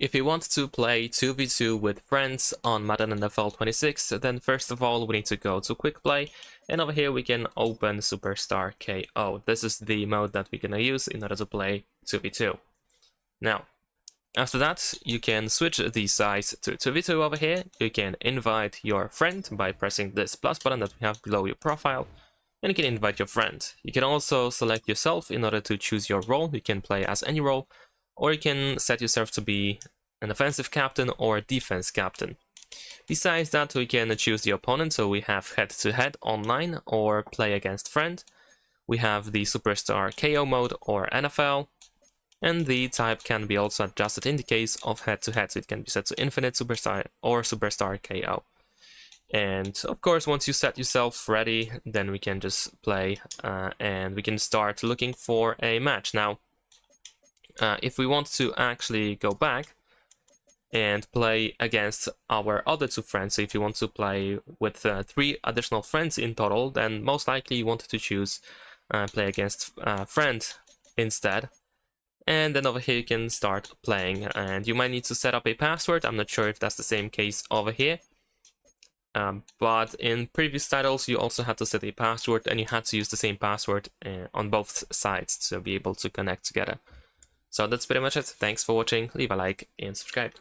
If you want to play 2v2 with friends on Madden NFL 26, then first of all we need to go to Quick Play, and over here we can open Superstar KO. This is the mode that we're gonna use in order to play 2v2. Now, after that, you can switch the size to 2v2 over here. You can invite your friend by pressing this plus button that we have below your profile, and you can invite your friend. You can also select yourself in order to choose your role. You can play as any role, or you can set yourself to be an offensive captain or a defense captain. Besides that, we can choose the opponent, so we have head-to-head online or play against friend. We have the Superstar KO mode or NFL, and the type can be also adjusted in the case of head-to-head, so it can be set to Infinite Superstar or Superstar KO. And of course, once you set yourself ready, then we can just play and we can start looking for a match. Now, if we want to actually go back and play against our other two friends, so if you want to play with 3 additional friends in total, then most likely you want to choose play against friend instead. And then over here you can start playing, and you might need to set up a password. I'm not sure if that's the same case over here. But in previous titles you also had to set a password, and you had to use the same password on both sides to be able to connect together. So that's pretty much it. Thanks for watching, leave a like and subscribe.